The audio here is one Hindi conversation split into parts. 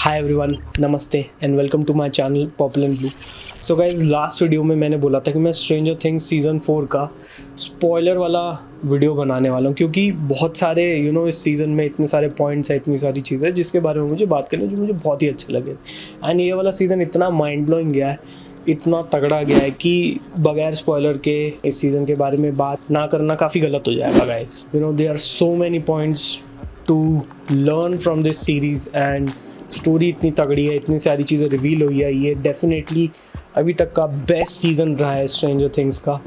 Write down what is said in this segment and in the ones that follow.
हाय एवरीवन, नमस्ते and welcome to my channel popular blue. So guys, last video में मैंने बोला था कि मैं स्ट्रेंजर थिंग्स सीज़न 4 का स्पॉइलर वाला वीडियो बनाने वाला हूँ, क्योंकि बहुत सारे इस सीज़न में इतने सारे पॉइंट्स हैं, इतनी सारी चीज़ें हैं जिसके बारे में मुझे बात करनी है, जो मुझे बहुत ही अच्छे लगे। एंड ये वाला सीज़न इतना माइंड ब्लोइंग गया है, इतना तगड़ा गया है कि बगैर स्पॉइलर के इस सीज़न के बारे में बात ना करना काफ़ी गलत हो जाएगा guys. There are so many points to learn from this series and story इतनी तगड़ी है, इतनी सारी चीज़ें रिवील हुई है। ये डेफिनेटली अभी तक का बेस्ट सीज़न रहा है स्ट्रेंजर थिंग्स का।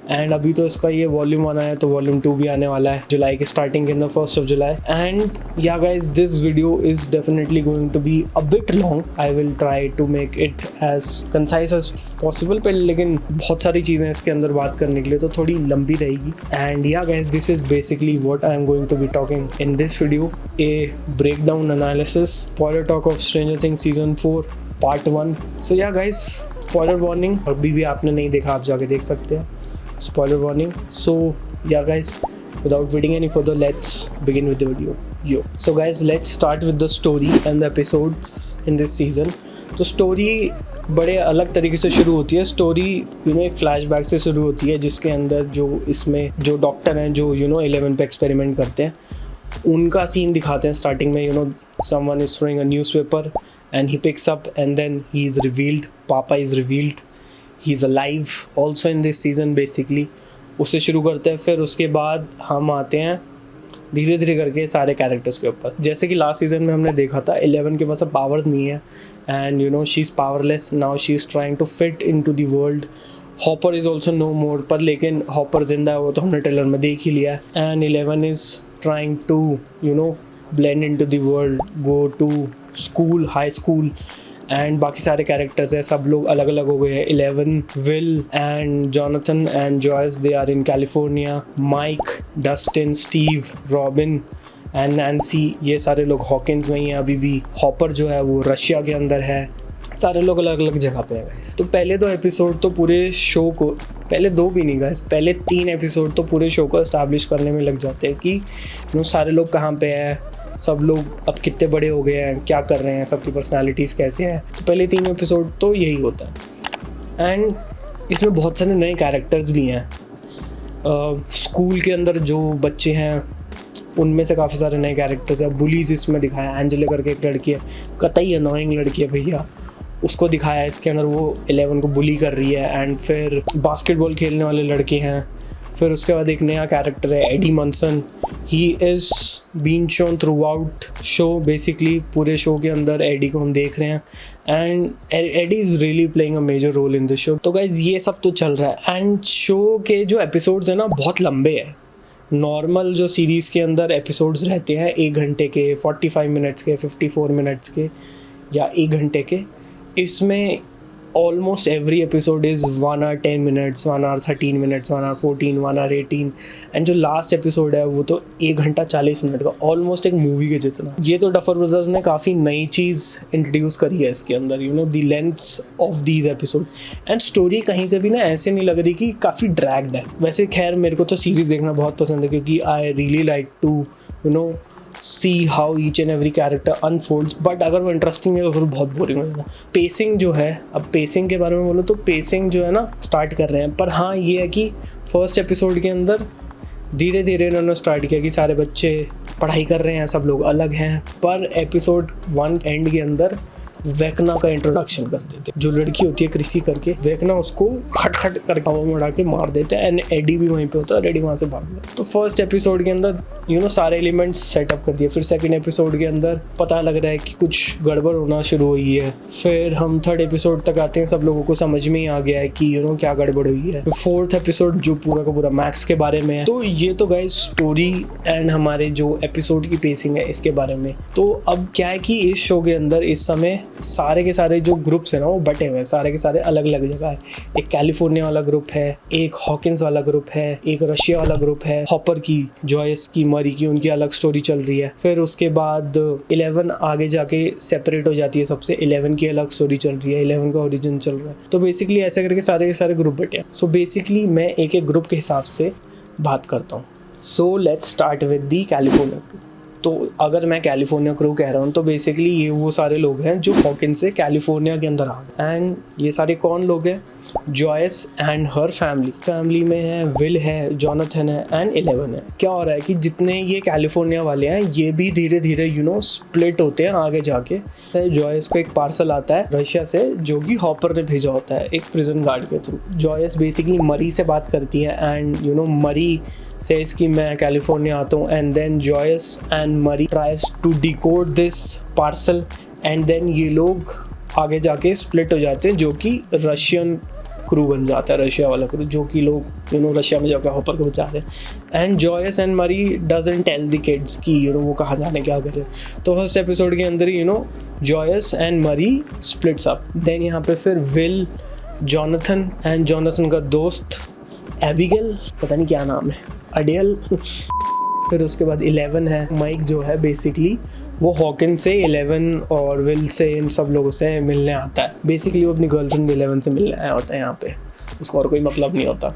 एंड अभी तो इसका ये वॉल्यूम 1 आया, तो वॉल्यूम 2 भी आने वाला है जुलाई के स्टार्टिंग के अंदर, 1 जुलाई। And yeah guys, this video is definitely going to be a bit long. I will try to make it as concise as possible, पर लेकिन बहुत सारी चीज़ें इसके अंदर बात करने के लिए तो थोड़ी लंबी रहेगी। And yeah guys, this is basically what I am going to be talking in this video, a breakdown analysis, spoiler talk of Stranger Things season 4 part 1। So yeah guys, spoiler warning, अभी भी आपने नहीं देखा आप जाके देख सकते हैं, spoiler warning. So yeah guys, without waiting any further, let's begin with the video. So guys, let's start with the story and the episodes in this season. तो स्टोरी बड़े अलग तरीके से शुरू होती है। स्टोरी एक फ्लैशबैक से शुरू होती है, जिसके अंदर जो इसमें जो डॉक्टर हैं जो 11 पे एक्सपेरिमेंट करते हैं, उनका सीन दिखाते हैं स्टार्टिंग में। someone is throwing a newspaper and he picks up and then he is revealed, Papa is revealed, he is alive also in this season basically। उससे शुरू करते हैं, फिर उसके बाद हम आते हैं धीरे धीरे करके सारे कैरेक्टर्स के ऊपर। जैसे कि लास्ट सीजन में हमने देखा था 11 के पास अब पावर्स नहीं है and she is powerless now, she is trying to fit in to the world. Hopper is also no more, पर लेकिन हॉपर जिंदा है, वो तो हमने ट्रेलर में देख ही लिया है। And 11 is trying to blend into the world, go to school, high school, and बाकी सारे कैरेक्टर्स हैं, सब लोग अलग अलग हो गए हैं। 11, Will and Jonathan and Joyce, they are in California. Mike, Dustin, Steve, Robin and Nancy, ये सारे लोग हॉकिंस में ही हैं अभी भी। हॉपर जो है वो रशिया के अंदर है। सारे लोग अलग अलग जगह पे हैं गाइस। तो पहले 2 एपिसोड तो पूरे शो को, पहले 2 भी नहीं गाइस, पहले 3 एपिसोड तो पूरे शो को एस्टैब्लिश करने में लग जाते हैं कि सारे लोग कहाँ पे हैं, सब लोग अब कितने बड़े हो गए हैं, क्या कर रहे हैं, सबकी पर्सनालिटीज़ कैसे हैं। तो पहले 3 एपिसोड तो यही होता है। एंड इसमें बहुत सारे नए कैरेक्टर्स भी हैं। स्कूल के अंदर जो बच्चे हैं उनमें से काफ़ी सारे नए कैरेक्टर्स हैं। बुलीज इसमें दिखाया, एंजेला करके एक लड़की है, कतई अनोइंग लड़की है भैया, उसको दिखाया है इसके अंदर, वो 11 को बुली कर रही है। एंड फिर बास्केटबॉल खेलने वाले लड़के हैं। फिर उसके बाद एक नया कैरेक्टर है Eddie Munson, he is been shown throughout show. Basically पूरे शो के अंदर एडी को हम देख रहे हैं and Eddie is really playing a major role in this show. तो गाइज, ये सब तो चल रहा है। एंड शो के जो एपिसोड्स हैं ना, बहुत लंबे हैं। नॉर्मल जो सीरीज़ के अंदर एपिसोड्स रहते हैं 1 घंटे के, 45 मिनट्स के, 54 मिनट्स के या 1 घंटे के, इसमें almost every episode is 1 hour 10 minutes, 1 hour 13 minutes, 1 hour 14, 1 hour 18। And जो लास्ट एपिसोड है वो तो 1 घंटा 40 मिनट का, ऑलमोस्ट एक मूवी के जितना। ये तो डफर ब्रदर्स ने काफ़ी नई चीज़ इंट्रोड्यूस करी है इसके अंदर, the lengths of these episode. And story कहीं से भी ना ऐसे नहीं लग रही कि काफ़ी ड्रैग्ड है। वैसे खैर, मेरे को तो सीरीज़ देखना बहुत पसंद है, क्योंकि I really like to see how each and every character unfolds, but अगर वो इंटरेस्टिंग है तो फिर बहुत बोरिंग हो जाएगा। पेसिंग जो है, अब पेसिंग के बारे में बोलो तो पेसिंग जो है ना, स्टार्ट कर रहे हैं, पर हाँ ये है कि फर्स्ट एपिसोड के अंदर धीरे धीरे इन्होंने स्टार्ट किया कि सारे बच्चे पढ़ाई कर रहे हैं, सब लोग अलग हैं। पर एपिसोड 1 एंड के अंदर वेकना का इंट्रोडक्शन कर देते, जो लड़की होती है क्रिसी करके, वेकना उसको खट खट करके हवा में उड़ा के मार देते हैं। एंड एडी भी वहीं पे होता है, एडी वहाँ से भाग गया। तो फर्स्ट एपिसोड के अंदर सारे एलिमेंट्स सेटअप कर दिए। फिर सेकंड एपिसोड के अंदर पता लग रहा है कि कुछ गड़बड़ होना शुरू हुई है। फिर हम 3rd एपिसोड तक आते हैं, सब लोगों को समझ में ही आ गया है कि क्या गड़बड़ हुई है। 4th एपिसोड जो पूरा का पूरा मैक्स के बारे में है। तो ये तो गाइस स्टोरी एंड हमारे जो एपिसोड की पेसिंग है इसके बारे में। तो अब क्या है कि इस शो के अंदर इस समय सारे के सारे जो ग्रुप्स हैं ना, वो बटे हुए हैं, सारे के सारे अलग अलग जगह है। एक कैलिफोर्निया वाला ग्रुप है, एक हॉकिंस वाला ग्रुप है, एक रशिया वाला ग्रुप है। हॉपर की, जॉयस की, मरी की, उनकी अलग स्टोरी चल रही है। फिर उसके बाद 11 आगे जाके सेपरेट हो जाती है सबसे, 11 की अलग स्टोरी चल रही है, 11 का ओरिजिन चल रहा है। तो बेसिकली ऐसे करके सारे के सारे ग्रुप बटे हैं। सो बेसिकली मैं एक एक ग्रुप के हिसाब से बात करता हूँ। So let's start with the California. तो अगर मैं कैलिफोर्निया क्रू कह रहा हूँ तो बेसिकली ये वो सारे लोग हैं जो हॉकिंस से कैलिफोर्निया के अंदर आ गए। एंड ये सारे कौन लोग हैं? जॉयस एंड हर फैमिली में है विल है, जॉनथन है एंड 11 है। क्या हो रहा है कि जितने ये कैलिफोर्निया वाले हैं ये भी धीरे धीरे स्प्लिट होते हैं आगे जाके। जॉयस को एक पार्सल आता है रशिया से जो कि हॉपर ने भेजा होता है एक प्रिजन गार्ड के थ्रू। जॉयस बेसिकली मरी से बात करती है एंड मरी says कि मैं कैलिफोर्निया आता हूँ। And then Joyce and Murray tries to decode this parcel and then ये लोग आगे जाके स्प्लिट हो जाते हैं जो कि रशियन क्रू बन जाता है, रशिया वाला क्रू जो कि लोग रशिया में जाकर हॉपर को बचा रहे हैं। एंड जॉयस एंड मरी डजंट टेल द किड्स कि वो कहाँ जाने क्या कर रहे हैं। तो फर्स्ट एपिसोड के अंदर ही जॉयस एंड मरी स्प्लिट्स अप। देन यहाँ पे फिर विल, जॉनथन एंड जॉनथन का दोस्त एबिगेल, पता नहीं क्या नाम है, अडेल फिर उसके बाद 11 है, माइक जो है बेसिकली वो हॉकिंस से 11 और विल से इन सब लोगों से मिलने आता है। बेसिकली वो अपनी गर्लफ्रेंड 11 से मिलने आया होता है यहाँ पे, उसको और कोई मतलब नहीं होता।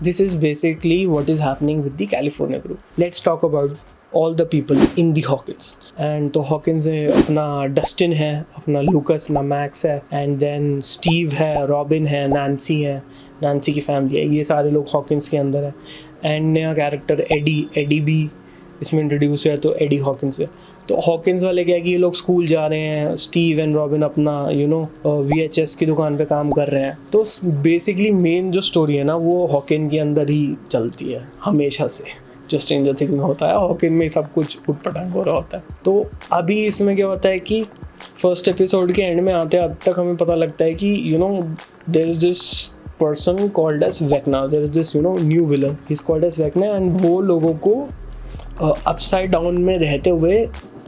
This is basically what is happening with the California crew. Let's talk about all the people in the Hawkins. And तो हॉकिंस में अपना डस्टिन है, अपना लूकस, अपना मैक्स है, एंड देन स्टीव है, रॉबिन है, नैन्सी की फैमिली है। ये सारे लोग हॉकिंस के अंदर है। एंड नया कैरेक्टर एडी भी इसमें इंट्रोड्यूस हुआ है, तो एडी हॉकिंस पे। तो हॉकिंस वाले क्या है कि ये लोग स्कूल जा रहे हैं, स्टीव एंड रॉबिन अपना VHS की दुकान पे काम कर रहे हैं। तो बेसिकली मेन जो स्टोरी है ना वो हॉकिन के अंदर ही चलती है हमेशा से। जो स्ट्रेंजर थिंग्स में होता है हॉकिन में सब कुछ उटपटांग हो रहा होता है। तो अभी इसमें क्या होता है कि फर्स्ट एपिसोड के एंड में आते अब तक हमें पता लगता है कि there is this person called as Vecna. There is this new villain. He's called as Vecna and वो लोगों को अपसाइड डाउन में रहते हुए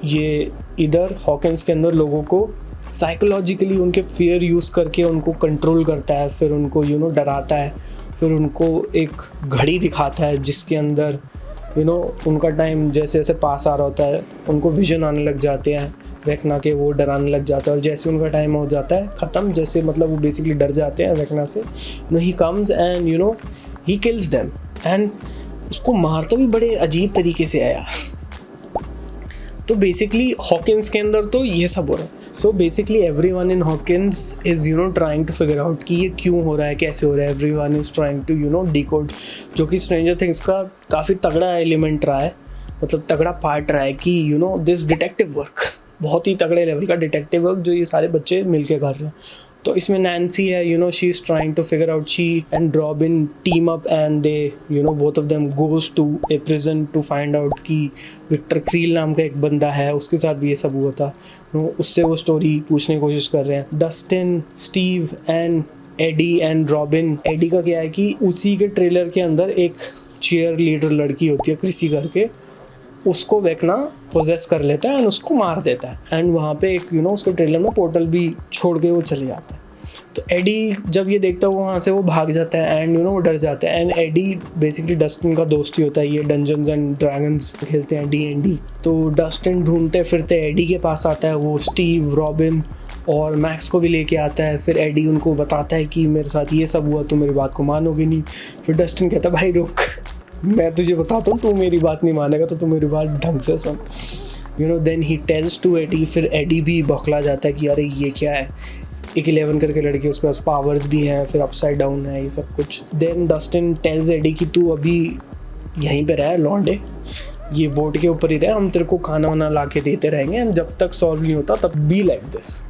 ये इधर हॉकिंस के अंदर लोगों को साइकोलॉजिकली उनके फियर यूज़ करके उनको कंट्रोल करता है, फिर उनको डराता है, फिर उनको एक घड़ी दिखाता है जिसके अंदर उनका टाइम जैसे जैसे पास आ रहा होता है उनको विजन आने लग जाते हैं वेकना के, वो डराने लग जाता है। और जैसे उनका टाइम हो जाता है ख़त्म, जैसे मतलब वो बेसिकली डर जाते हैं वेकना से, he comes and he kills them. And उसको मारता भी बड़े अजीब तरीके से आया। तो बेसिकली हॉकिंस के अंदर तो ये सब हो रहा है। So basically everyone in Hawkins is trying to figure out कि ये क्यों हो रहा है, कैसे हो रहा है। Everyone is trying to decode, जो कि स्ट्रेंजर थिंग्स का काफ़ी तगड़ा एलिमेंट रहा है, मतलब तगड़ा पार्ट रहा है कि दिस डिटेक्टिव वर्क, बहुत ही तगड़े लेवल का डिटेक्टिव वर्क जो ये सारे बच्चे मिलके कर रहे हैं। तो इसमें नैन्सी है, she is trying to figure out, she and Robin team up and they both of them goes to a prison to find out कि विक्टर क्रील नाम का एक बंदा है, उसके साथ भी ये सब हुआ था। उससे वो स्टोरी पूछने की कोशिश कर रहे हैं। Dustin, Steve and Eddie and Robin. Eddie का क्या है कि उसी के ट्रेलर के अंदर एक चीयर लीडर लड़की होती है क्रिसी करके, उसको वेकना पोजेस कर लेता है एंड उसको मार देता है। एंड वहाँ पे एक उसके ट्रेलर में पोर्टल भी छोड़ के वो चले जाता है। तो एडी जब ये देखता है वहाँ से वो भाग जाता है एंड वो डर जाता है। एंड एडी बेसिकली डस्टिन का दोस्त ही होता है, ये डंजन्स एंड ड्रैगन्स खेलते हैं D&D। तो डस्टिन ढूंढते फिरते एडी के पास आता है, वो स्टीव, रॉबिन और मैक्स को भी लेके आता है। फिर एडी उनको बताता है कि मेरे साथ ये सब हुआ, तो मेरी बात को मानोगे नहीं। फिर डस्टिन कहता है भाई रुक, मैं तुझे बताता हूँ, तू मेरी बात नहीं मानेगा तो तू मेरी बात ढंग से सुन। Then he tells to Eddie. फिर एडी भी बौखला जाता है कि अरे ये क्या है, एक 11 करके लड़की, उसके पास पावर्स भी हैं, फिर अपसाइड डाउन है, ये सब कुछ। देन डस्टिन टेल्स एडी कि तू अभी यहीं पे रह लौंडे, ये बोट के ऊपर ही रहे, हम तेरे को खाना वाना ला के देते रहेंगे एंड जब तक सॉल्व नहीं होता तब बी लाइक दिस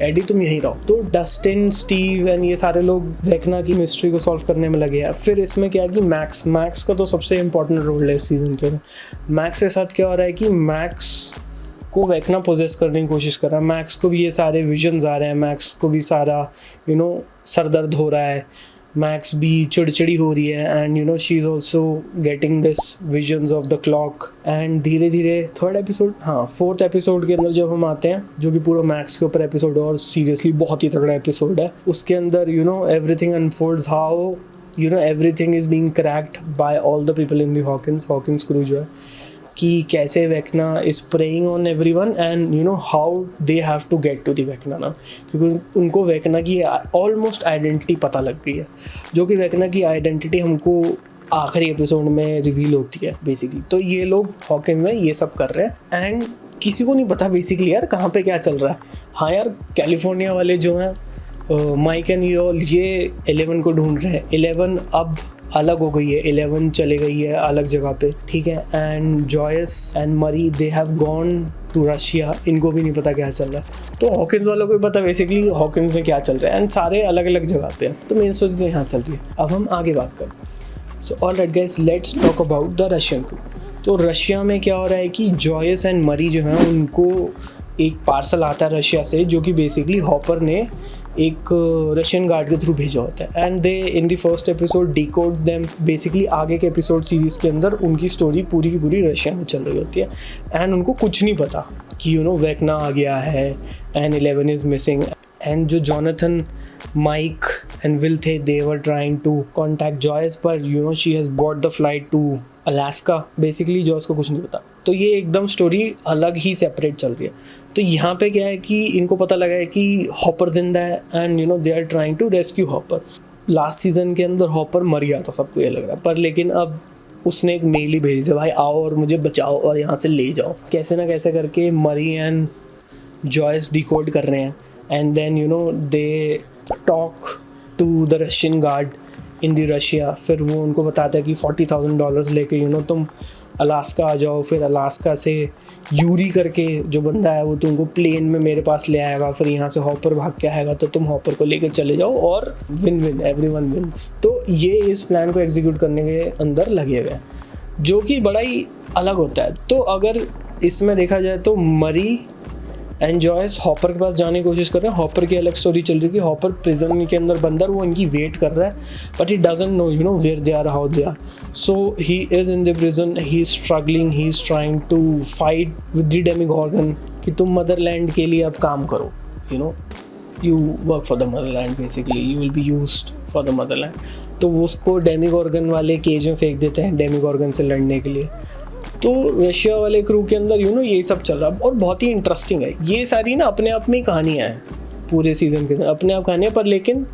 एडी, तुम यहीं रहो। तो डस्टिन, स्टीव एंड ये सारे लोग वेकना की मिस्ट्री को सॉल्व करने में लगे हैं। फिर इसमें क्या है कि मैक्स का तो सबसे इंपॉर्टेंट रोल है इस सीजन के। मैक्स के साथ क्या हो रहा है कि मैक्स को वेकना पोजेस करने की कोशिश कर रहा है। मैक्स को भी ये सारे विजन्स आ रहे हैं, मैक्स को भी सारा सर दर्द हो रहा है, मैक्स भी चिड़चिड़ी हो रही है and she is also getting this visions of the clock. And धीरे धीरे फोर्थ एपिसोड के अंदर जब हम आते हैं, जो कि पूरा मैक्स के ऊपर एपिसोड है और सीरियसली बहुत ही तगड़ा एपिसोड है, उसके अंदर everything unfolds how everything is being cracked by all the people in the Hawkins crew, जो है कि कैसे Vecna is preying on everyone and how they have to get to the Vecna ना, क्योंकि उनको वेकना की ऑलमोस्ट आइडेंटिटी पता लग गई है। जो कि वेकना की आइडेंटिटी हमको आखिरी एपिसोड में रिवील होती है बेसिकली। तो ये लोग हॉकिंस में ये सब कर रहे हैं एंड किसी को नहीं पता बेसिकली यार कहाँ पे क्या चल रहा है। हाँ यार, कैलिफोर्निया वाले जो हैं माइक एंड योल, ये 11 को ढूंढ रहे हैं। 11 अब अलग हो गई है, 11 चले गई है अलग जगह पे, ठीक है। And Joyce and Murray they have gone to Russia, इनको भी नहीं पता क्या चल रहा है। तो हॉकिंस वालों को भी पता बेसिकली हॉकिंस में क्या चल रहा है एंड सारे अलग अलग जगह पे हैं। तो मेन स्टोरी तो यहाँ चल रही है। अब हम आगे बात करें। So alright guys, let's talk about the Russian crew. तो रशिया में क्या हो रहा है कि जॉयस एंड मरी जो हैं उनको एक पार्सल आता है रशिया से, जो कि बेसिकली हॉपर ने एक रशियन गार्ड के थ्रू भेजा होता है। And they in the first episode decode them. Basically आगे के एपिसोड सीरीज़ के अंदर उनकी स्टोरी पूरी की पूरी रशिया में चल रही होती है एंड उनको कुछ नहीं पता कि वेकना आ गया है एंड 11 इज़ मिसिंग। एंड जो जॉनथन, माइक एंड विल थे, they were trying to contact Joyce, पर she has bought the flight to Alaska. Basically Joyce को कुछ नहीं पता। तो ये एकदम स्टोरी अलग ही सेपरेट चल रही है। तो यहाँ पे क्या है कि इनको पता लगा है कि हॉपर जिंदा है and they are trying to rescue Hopper. Last season के अंदर हॉपर मर गया था, सबको ये लग रहा है, पर लेकिन अब उसने एक मेल ही भेज दिया, भाई आओ और मुझे बचाओ और यहाँ से ले जाओ। कैसे ना कैसे करके मरी एंड जॉयस डिकोड कर रहे हैं and then they talk to the Russian guard in the Russia. फिर वो उनको बताता है कि $40,000 लेके तुम अलास्का आ जाओ। फिर अलास्का से यूरी करके जो बंदा है वो तुमको प्लेन में मेरे पास ले आएगा। फिर यहाँ से हॉपर भाग के आएगा तो तुम हॉपर को लेकर चले जाओ और विन विन, एवरीवन विंस। तो ये इस प्लान को एग्जीक्यूट करने के अंदर लगे हुए हैं, जो कि बड़ा ही अलग होता है। तो अगर इसमें देखा जाए तो मरी एंड जॉयस हॉपर के पास जाने की कोशिश कर रहे हैं। हॉपर की अलग स्टोरी चल रही है कि हॉपर प्रिजन के अंदर बंदर, वो इनकी वेट कर रहा है, but he doesn't know where they are, how they are. So he is in the prison, he is struggling, he is trying to fight with the Demogorgon कि तुम मदरलैंड के लिए अब काम करो, you work for the motherland, basically you will be used for the motherland. तो वो उसको डेमिगॉर्गन वाले केज में फेंक देते हैं डेमिगॉर्गन से लड़ने के लिए। तो रशिया वाले क्रू के अंदर ये सब चल रहा है और बहुत ही इंटरेस्टिंग है। ये सारी ना अपने आप में कहानियाँ हैं, पूरे सीज़न के अपने आप कहानियाँ, पर लेकिन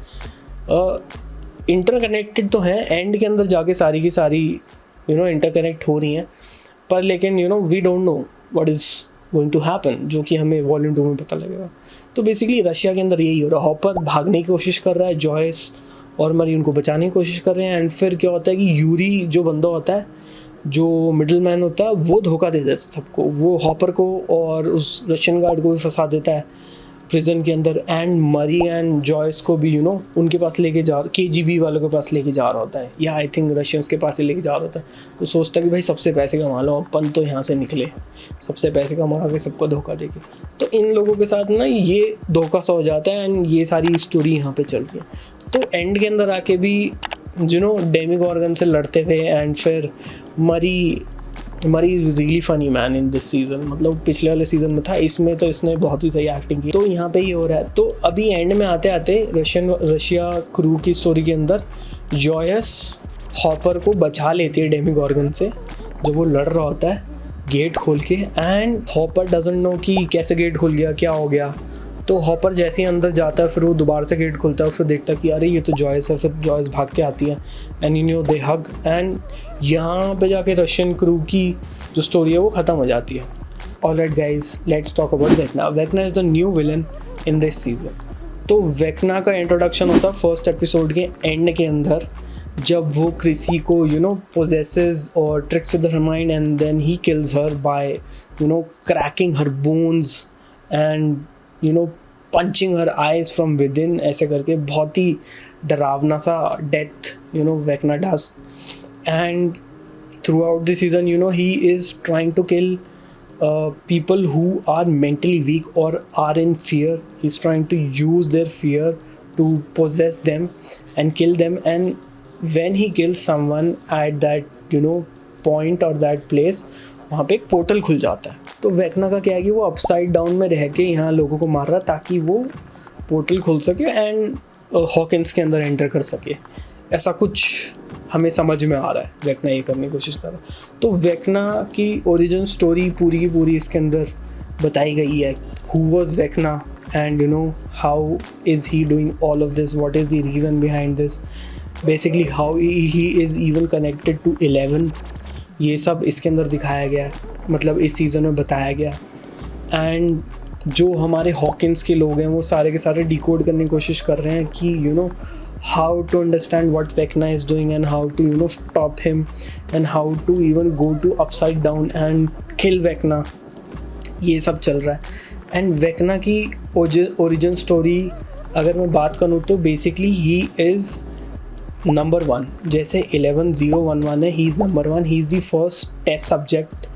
इंटरकनेक्टेड तो हैं। एंड के अंदर जाके सारी की सारी इंटरकनेक्ट हो रही हैं, पर लेकिन we don't know what is going to happen, जो कि हमें वॉल्यूम 2 में पता लगेगा। तो बेसिकली रशिया के अंदर यही हो रहा है। हॉपर भागने की कोशिश कर रहा है, जॉयस और मरी उनको बचाने की कोशिश कर रहे हैं। एंड फिर क्या होता है कि यूरी जो बंदा होता है, जो मिडिल मैन होता है, वो धोखा दे देता है सबको। वो हॉपर को और उस रशियन गार्ड को भी फंसा देता है प्रिजन के अंदर। एंड मरी एंड जॉयस को भी उनके पास लेके जा, KGB वालों के पास लेके जा रहा होता है, या आई थिंक रशियंस के पास ही लेके जा रहा होता है। तो सोचता है कि भाई सबसे पैसे कमा लो, अपन तो यहाँ से निकले, सबसे पैसे कमा के सबको धोखा देके। तो इन लोगों के साथ ना ये धोखा सा हो जाता है एंड ये सारी स्टोरी यहाँ पे चल रही है। तो एंड के अंदर आके भी डेमिगॉर्गन से लड़ते हुए एंड फिर मरी is really funny man in this season. मतलब पिछले वाले सीज़न में था, इसमें तो इसने बहुत ही सही एक्टिंग की। तो यहाँ पे ही हो रहा है। तो अभी एंड में आते आते रशिया क्रू की स्टोरी के अंदर जॉयस हॉपर को बचा लेती है डेमिगॉर्गन से, जब वो लड़ रहा होता है गेट खोल के। एंड हॉपर डजंट नो कि कैसे गेट खुल गया, क्या हो गया। तो हॉपर जैसे ही अंदर जाता है, फिर वो दोबारा से गेट खुलता है, फिर देखता है कि अरे ये तो जॉयस है। फिर जॉयस भाग के आती है एंड दे हग। एंड यहाँ पे जाके रशियन क्रू की जो स्टोरी है वो ख़त्म हो जाती है। Alright guys, let's talk about Vecna. Vecna is the new villain in this season. तो वेकना का इंट्रोडक्शन होता है फर्स्ट एपिसोड के एंड के अंदर, जब वो क्रिसी को पोजेसेस और tricks with her mind and then he kills her by cracking her bones and punching her eyes from within. ऐसे करके बहुत ही डरावना सा death Vecna does. And throughout the season he is trying to kill people who are mentally weak or are in fear. He's trying to use their fear to possess them and kill them. And when he kills someone at that point or that place, वहाँ पे एक पोर्टल खुल जाता है। तो वेकना का क्या है कि वो अपसाइड डाउन में रह के यहाँ लोगों को मार रहा ताकि वो पोर्टल खुल सके एंड हॉकिंस के अंदर एंटर कर सके। ऐसा कुछ हमें समझ में आ रहा है, वेकना ये करने की कोशिश कर रहा है। तो वेकना की ओरिजिन स्टोरी पूरी की पूरी इसके अंदर बताई गई है। Who was Vecna and how is he doing all of this, what is the reason behind this. Basically how he is even connected to 11, ये सब इसके अंदर दिखाया गया है, मतलब इस सीज़न में बताया गया। एंड जो हमारे हॉकिंस के लोग हैं वो सारे के सारे डिकोड करने की कोशिश कर रहे हैं कि you know how to understand what Vecna is doing and how to you know stop him and how to even go to Upside Down and kill Vecna, ये सब चल रहा है। एंड वेकना की ओरिजिन स्टोरी अगर मैं बात करूँ तो बेसिकली ही इज़ नंबर 1, जैसे 11011 है, he is number 1, he is the first test subject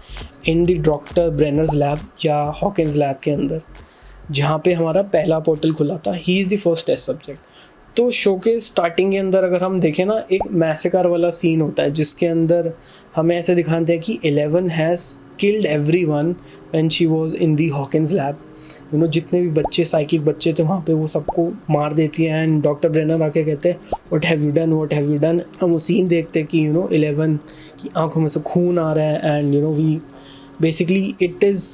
in the doctor Brenner's lab या हॉकिंस लैब के अंदर, जहाँ पे हमारा पहला पोर्टल खुला था। He is the first test subject. तो शो के स्टार्टिंग के अंदर अगर हम देखें ना, एक मैसेकर वाला सीन होता है जिसके अंदर हमें ऐसे दिखाते हैं कि 11 has killed everyone when she was in the Hawkins lab. You know जितने भी बच्चे साइकिक बच्चे थे वहाँ पे वो सबको मार देती है। एंड डॉक्टर ब्रेनर आके कहते हैं व्हाट हैव यू डन। हम वो सीन देखते हैं कि यू नो 11 की आंखों में से खून आ रहा है and you know we basically it is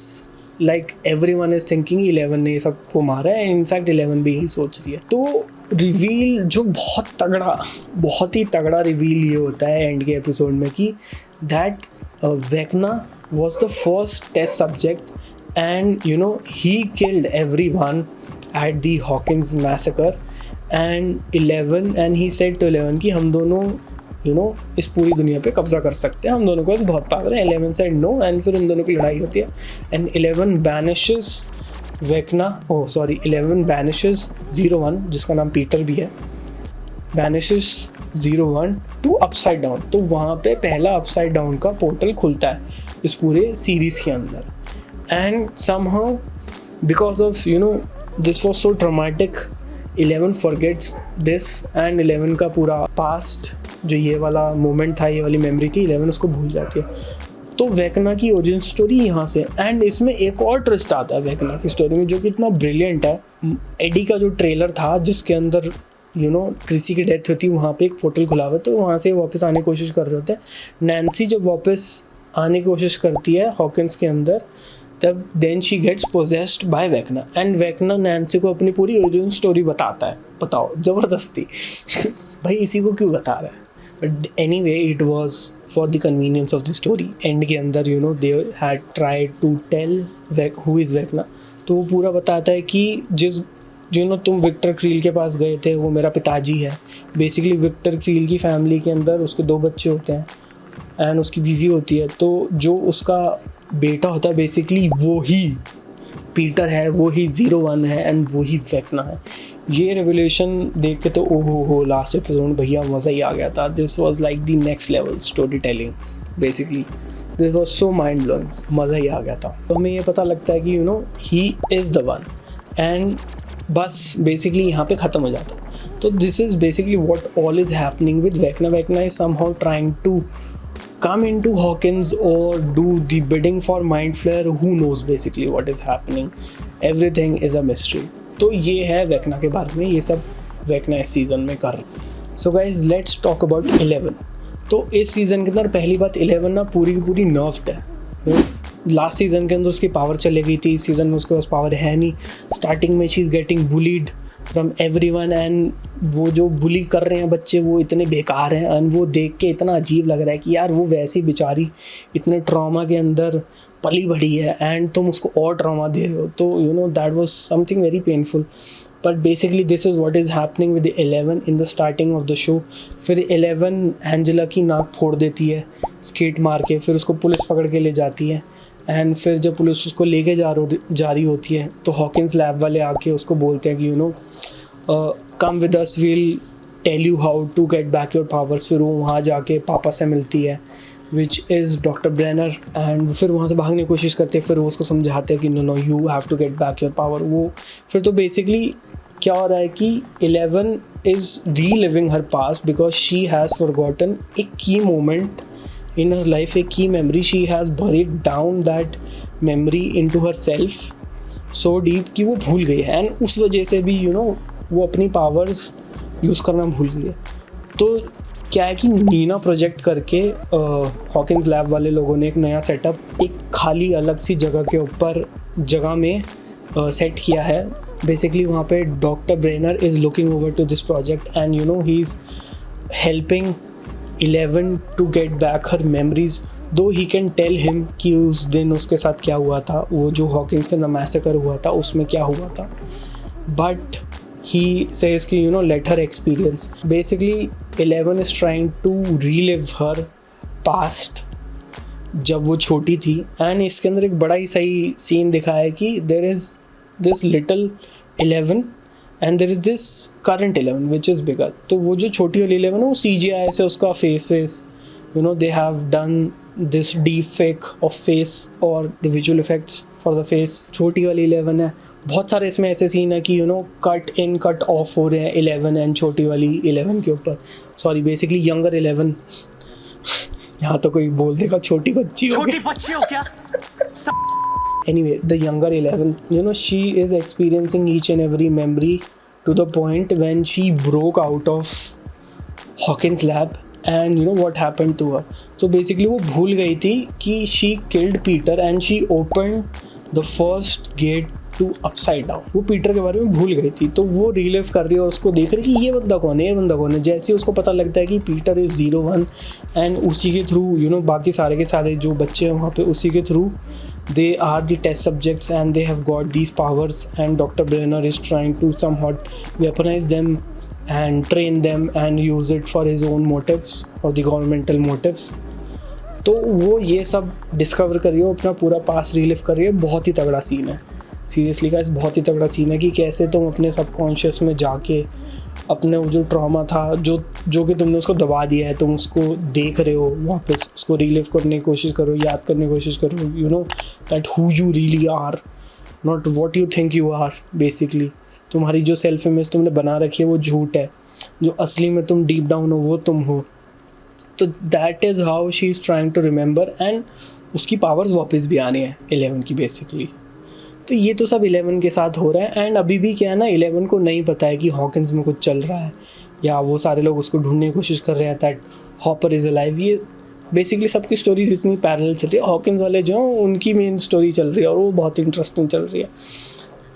like everyone is thinking 11 ने ये सबको मारा है, इनफैक्ट 11 भी यही सोच रही है। तो रिवील जो बहुत ही तगड़ा रिवील ये होता है एंड के एपिसोड में कि that Vecna was the first test subject and you know he killed everyone at the Hawkins massacre and 11 and he said to 11 कि हम दोनों you know इस पूरी दुनिया पे कब्जा कर सकते हैं, हम दोनों को बहुत पावर है। 11 said no and फिर उन दोनों की लड़ाई होती है and 11 banishes वेकना 11 banishes 01 जिसका नाम पीटर भी है, banishes 01 टू अपसाइड डाउन। तो वहाँ पे पहला अपसाइड डाउन का पोर्टल खुलता है इस पूरे सीरीज़ के अंदर। And somehow because of you know this was so traumatic 11 forgets this and 11 का पूरा पास्ट जो ये वाला मोमेंट था, ये वाली मेमोरी थी, 11 उसको भूल जाती है। तो वेकना की ओरिजिन स्टोरी यहाँ से। एंड इसमें एक और ट्विस्ट आता है वेकना की स्टोरी में जो कि इतना ब्रिलियंट है। एडी का जो ट्रेलर था जिसके अंदर यू नो किसी की डेथ होती है, वहाँ पे एक पोर्टल खुला हुआ है, तो वहाँ से वापस आने की कोशिश कर रहे होते हैं। नैन्सी जब वापस आने की कोशिश करती है हॉकिंस के अंदर तब then she gets possessed by Vecna and Vecna Nancy को अपनी पूरी ओरिजिन स्टोरी बताता है। बताओ ज़बरदस्ती भाई इसी को क्यों बता रहा है, but anyway it was for the convenience of the story. And के अंदर you know they had tried to tell who is Vecna, तो वो पूरा बताता है कि जिस यू नो तुम विक्टर क्रील के पास गए थे वो मेरा पिताजी है। बेसिकली विक्टर क्रील की फैमिली के अंदर उसके 2 बच्चे होते हैं एंड उसकी बीवी होती है, तो जो उसका बेटा होता है बेसिकली वो ही पीटर है, वो ही 01 है एंड वो ही वेकना है। ये रेवोल्यूशन देख के तो ओहो हो लास्ट एपिसोड में भैया मज़ा ही आ गया था। This was like the next level story telling, basically this was so mind blowing, मज़ा ही आ गया था। तो हमें ये पता लगता है कि you know he is the one and बस बेसिकली यहाँ पे ख़त्म हो जाता है। तो this is basically what all is happening with Vecna. Vecna is somehow trying to come into Hawkins or do the bidding for Mind Flayer, who knows basically what is happening, everything is a mystery। तो ये है वेकना के बारे में, ये सब वेकना इस सीज़न में कर रहा है। So guys let's talk about 11। तो इस सीज़न के अंदर पहली बात 11 ना पूरी की पूरी नर्व्ड है। लास्ट सीज़न के अंदर उसकी पावर चली गई थी, इस सीज़न में उसके पास पावर है नहीं। स्टार्टिंग में she is getting bullied from everyone and वो जो बुली कर रहे हैं बच्चे वो इतने बेकार हैं एंड वो देख के इतना अजीब लग रहा है कि यार वो वैसी बेचारी इतने ट्रॉमा के अंदर पली बढ़ी है एंड तुम उसको और ट्रॉमा दे रहे हो। तो you know that was something very painful, but basically this is what is happening with 11 in the starting of the show. फिर 11 एंजेला की नाक फोड़ देती है स्केट मार के, फिर उसको पुलिस पकड़ के ले जाती है एंड फिर जब पुलिस उसको लेके जा रही होती है तो हॉकिंस लैब वाले आके उसको बोलते हैं कि you know come with us, we'll tell you how to get back your powers. फिर वो वहाँ जाके पापा से मिलती है which is Doctor Brenner and फिर वहाँ से भागने की कोशिश करते हैं। फिर वो उसको समझाते हैं कि no you have to get back your power. वो फिर तो बेसिकली क्या हो रहा है कि 11 is reliving her past because she has forgotten a key moment in her life, a key memory. She has buried down that memory into herself so deep कि वो भूल गई है एंड उस वजह से भी यू नो वो अपनी पावर्स यूज़ करना भूल गई है। तो क्या है कि नीना प्रोजेक्ट करके हॉकिंस लैब वाले लोगों ने एक नया सेटअप एक खाली अलग सी जगह के ऊपर जगह में सेट किया है। बेसिकली वहाँ पे Doctor Brenner is looking over to this project and you know he is helping Eleven to get back her memories. Though he can tell him कि उस दिन उसके साथ क्या हुआ था, वो जो हॉकिंस के अंदर मैसेकर हुआ था उसमें क्या हुआ था, but he says कि let her experience. Basically 11 is trying to relive her past जब वो छोटी थी. एंड इसके अंदर एक बड़ा ही सही सीन दिखाया है कि there is this little 11 and there is this current 11 which is bigger. तो वो जो छोटी वाली 11 है वो CGI से उसका faces they have done this deep fake of face or the visual effects for the face. छोटी वाली 11 है. बहुत सारे इसमें ऐसे सीन है कि कट इन कट ऑफ हो रहे हैं 11 एंड छोटी वाली 11 के ऊपर. Sorry, basically younger 11. यहाँ तो कोई बोल देगा छोटी बच्ची हो क्या. Anyway, the younger 11, she is experiencing each and every memory to the point when she broke out of Hawkins' lab. And what happened to her. So basically वो भूल गई थी कि she killed Peter and she opened the first gate to upside down. वो पीटर के बारे में भूल गई थी, तो वो रिलीव कर रही है, उसको देख रही कि ये बंदा कौन है. जैसे उसको पता लगता है कि पीटर इज़ 01 एंड उसी के थ्रू बाकी सारे के सारे जो बच्चे हैं वहाँ पे उसी के through they are the test subjects and they have got these powers and Dr. Brenner is trying to somehow weaponize them and train them and use it for his own motives or the governmental motives. तो वो ये सब डिस्कवर कर रही है, अपना पूरा पास रिलीव कर रही है. बहुत ही तगड़ा सीन है, सीरियसली गाइस, बहुत ही तगड़ा सीन है कि कैसे तुम अपने सबकॉन्शियस में जाके अपने वो जो ट्रॉमा था जो कि तुमने उसको दबा दिया है, तुम उसको देख रहे हो, वापस उसको रिलीव करने की कोशिश करो, याद करने की कोशिश करो. That who you really are, not what you think you are. Basically तुम्हारी जो सेल्फ इमेज तुमने बना रखी है वो झूठ है, जो असली में तुम डीप डाउन हो वो तुम हो. तो that is how she is trying to remember and उसकी पावर्स वापस भी आनी है 11 की बेसिकली. तो ये तो सब 11 के साथ हो रहा है. एंड अभी भी क्या है ना, 11 को नहीं पता है कि हॉकिंस में कुछ चल रहा है, या वो सारे लोग उसको ढूंढने की कोशिश कर रहे हैं दैट हॉपर इज़ अलाइव. ये बेसिकली सबकी स्टोरीज इतनी पैरेलल चल रही है. हॉकिंस वाले जो हैं उनकी मेन स्टोरी चल रही है और वो बहुत इंटरेस्टिंग चल रही है.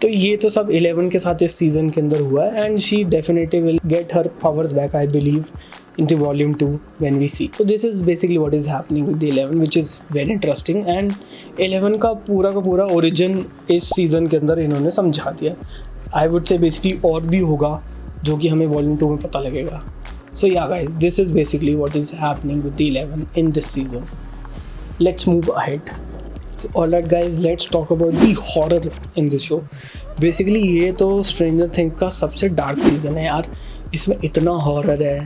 तो ये तो सब 11 के साथ इस सीज़न के अंदर हुआ है. And she definitely will get her powers back, I believe, in the volume 2 when we see. So this is basically what is happening with the 11, which is very interesting. And 11 का पूरा origin इस season के अंदर इन्होंने समझा दिया. I would say basically और भी होगा जो कि हमें volume 2 में पता लगेगा. So yeah guys, this is basically what is happening with the 11 in this season. Let's move ahead. So, alright guys, let's talk about the horror in this show. Basically ये तो Stranger Things का सबसे dark season है यार. इसमें इतना horror है,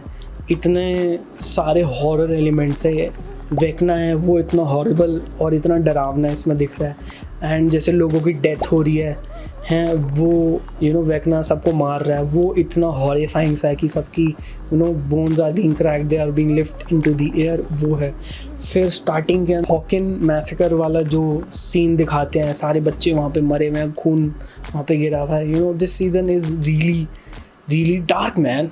इतने सारे हॉरर एलिमेंट्स है. वेकना है वो इतना हॉरिबल और इतना डरावना इसमें दिख रहा है. एंड जैसे लोगों की डेथ हो रही है वो वेकना सबको मार रहा है, वो इतना हॉरिफाइंग सा है कि सबकी bones are being cracked, they are being lift into the air. वो है. फिर स्टार्टिंग के हॉकिन मैसेकर वाला जो सीन दिखाते हैं, सारे बच्चे वहाँ पे मरे हुए हैं, खून वहाँ पे गिरा हुआ है. This season is really dark man.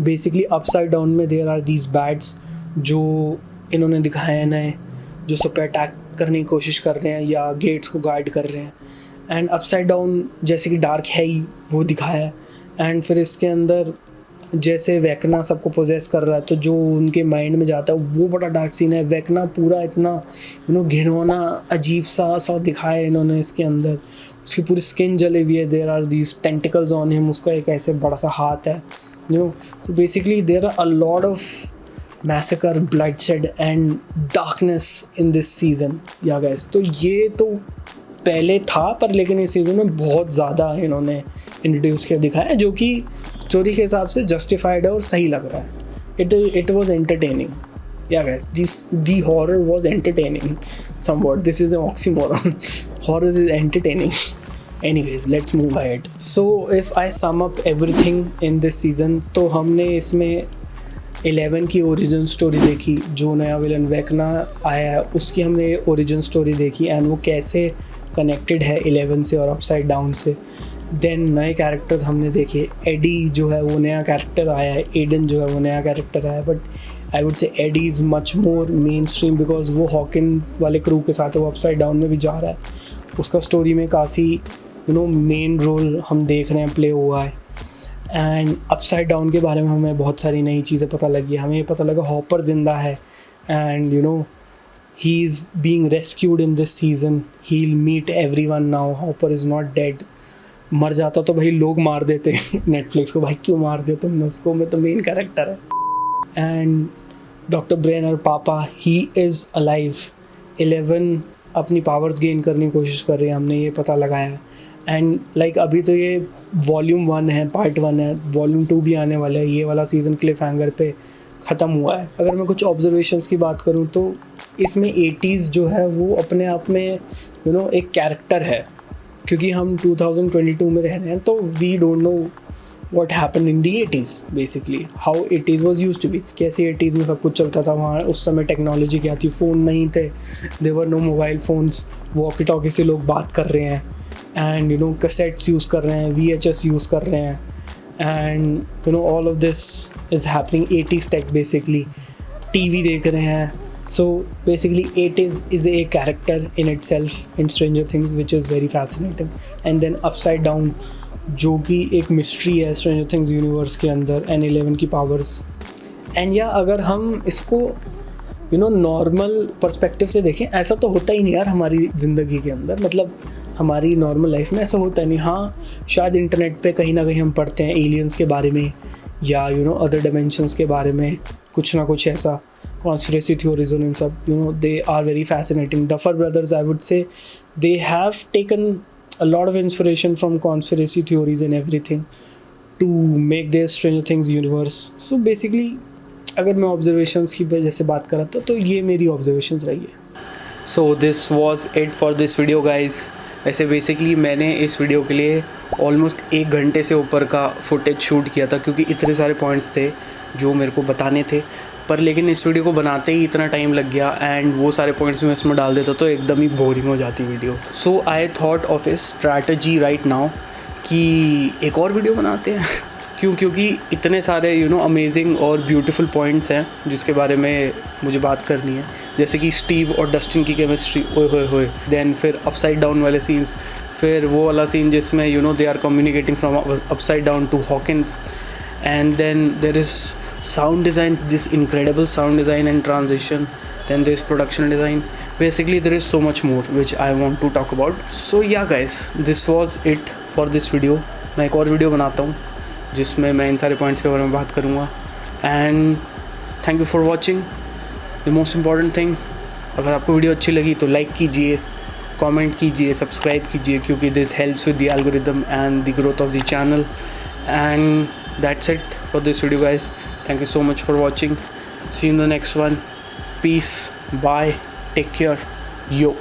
Basically upside down में देयर आर दीज बैड्स जो इन्होंने दिखाए हैं नए, जो सब पे अटैक करने की कोशिश कर रहे हैं या गेट्स को गार्ड कर रहे हैं. एंड अपसाइड डाउन जैसे कि डार्क है ही वो दिखाया है. एंड फिर इसके अंदर जैसे वेकना सबको पोजेस कर रहा है, तो जो उनके माइंड में जाता है वो बड़ा डार्क सीन है. वेकना पूरा इतना घिनौना अजीब सा दिखाया है इन्होंने इसके अंदर. उसकी पूरी स्किन जली हुई है, there are these tentacles on him, उसका एक ऐसे बड़ा सा हाथ है. So basically there are a lot of massacre, bloodshed and darkness in this season. Yeah guys, तो ये तो पहले था पर लेकिन इस सीज़न में बहुत ज़्यादा इन्होंने इंट्रोड्यूस किया दिखाया है, जो कि स्टोरी के हिसाब से जस्टिफाइड है और सही लग रहा है. It was entertaining. Yeah guys, the horror was entertaining somewhat. This is an oxymoron. Horror is entertaining. Anyways, let's move ahead. So if I sum up everything in this season, तो हमने इसमें 11 की ओरिजिन स्टोरी देखी, जो नया विलन वेकना आया है उसकी हमने ओरिजिन स्टोरी देखी एंड वो कैसे कनेक्टेड है 11 से और अपसाइड डाउन से. देन नए कैरेक्टर्स हमने देखे. एडी जो है वो नया कैरेक्टर आया है, एडन जो है वो नया कैरेक्टर आया है, but I would say Eddie is much more mainstream because वो हॉकिन वाले क्रू के साथ है, वो अपसाइड डाउन में भी जा रहा है. उसका स्टोरी में काफ़ी मेन रोल हम देख रहे हैं प्ले हुआ है. एंड अपसाइड डाउन के बारे में हमें बहुत सारी नई चीज़ें पता लगी। हमें ये पता लगा हॉपर ज़िंदा है and you no he is being rescued in this season. He'll meet everyone now. Hopper is not dead. मर जाता तो भाई लोग मार देते नेटफ्लिक्स को, भाई क्यों मार दिया तुमने उसको, मैं तो मेन कैरेक्टर है। एंड डॉक्टर ब्रेनर पापा, ही इज़ अलाइव। 11 अपनी पावर्स गेन करने की कोशिश कर रही है, हमने ये पता लगाया। एंड लाइक अभी तो ये वॉल्यूम 1 है, पार्ट 1 है, वॉल्यूम 2 भी आने वाला है। ये वाला सीज़न क्लिफ हैंगर पे ख़त्म हुआ है। अगर मैं कुछ ऑब्जर्वेशंस की बात करूँ तो इसमें 80s जो है वो अपने आप में यू नो एक कैरेक्टर है, क्योंकि हम 2022 में रह रहे हैं, तो we don't know what happened in the 80s, basically how 80s was used to be. कैसे 80s में सब कुछ चलता था, वहाँ उस समय टेक्नोलॉजी क्या थी, फ़ोन नहीं थे, there were no mobile phones, walkie talkie से लोग बात कर रहे हैं and you know cassettes use कर रहे हैं, VHS यूज़ कर रहे हैं and you know all of this is happening 80s tech basically, TV देख रहे हैं। So basically 80s is a character in itself in Stranger Things which is very fascinating, and then Upside Down जो कि एक मिस्ट्री है Stranger Things यूनिवर्स के अंदर, N11 की पावर्स। एंड या अगर हम इसको यू नो नॉर्मल पर्सपेक्टिव से देखें, ऐसा तो होता ही नहीं यार हमारी ज़िंदगी के अंदर, मतलब हमारी नॉर्मल लाइफ में ऐसा होता नहीं। हाँ शायद इंटरनेट पे कहीं ना कहीं हम पढ़ते हैं एलियंस के बारे में या यू नो अदर डायमेंशंस के बारे में, कुछ ना कुछ ऐसा कॉन्स्पिरेसी थ्योरीज इन सब, you know they are very fascinating. Duffer Brothers I would say they have taken a lot of inspiration from conspiracy theories and everything to make their Stranger Things universe. So basically अगर मैं ऑब्जर्वेशंस की वजह से बात कर रहा था तो ये मेरी ऑब्जर्वेशंस रही है। So this was it for this video guys. वैसे बेसिकली मैंने इस वीडियो के लिए ऑलमोस्ट 1 घंटे से ऊपर का फुटेज शूट किया था, क्योंकि इतने सारे पॉइंट्स थे जो मेरे को बताने थे, पर लेकिन इस वीडियो को बनाते ही इतना टाइम लग गया एंड वो सारे पॉइंट्स मैं इसमें डाल देता तो एकदम ही बोरिंग हो जाती video. So I thought of A strategy right now कि एक और वीडियो बनाते हैं क्योंकि इतने सारे यू नो अमेजिंग और ब्यूटीफुल पॉइंट्स हैं जिसके बारे में मुझे बात करनी है, जैसे कि स्टीव और डस्टिन की केमिस्ट्री, ओए होए होए। देन फिर अपसाइड डाउन वाले सीन्स, फिर वो वाला सीन जिसमें you know they are communicating from Upside Down to Hawkins, and then there is sound design, this incredible sound design and transition, then there's production design. Basically there is so much more which I want to talk about. So yeah guys, this was it for this video. मैं एक और वीडियो बनाता हूँ जिसमें मैं इन सारे पॉइंट्स के बारे में बात करूँगा। And thank you for watching. The most important thing, अगर आपको वीडियो अच्छी लगी तो लाइक कीजिए, कमेंट कीजिए, सब्सक्राइब कीजिए, क्योंकि this helps with the algorithm and the growth of the channel. And that's it for this video guys. Thank you so much for watching. See you in the next one. Peace, bye, take care, yo.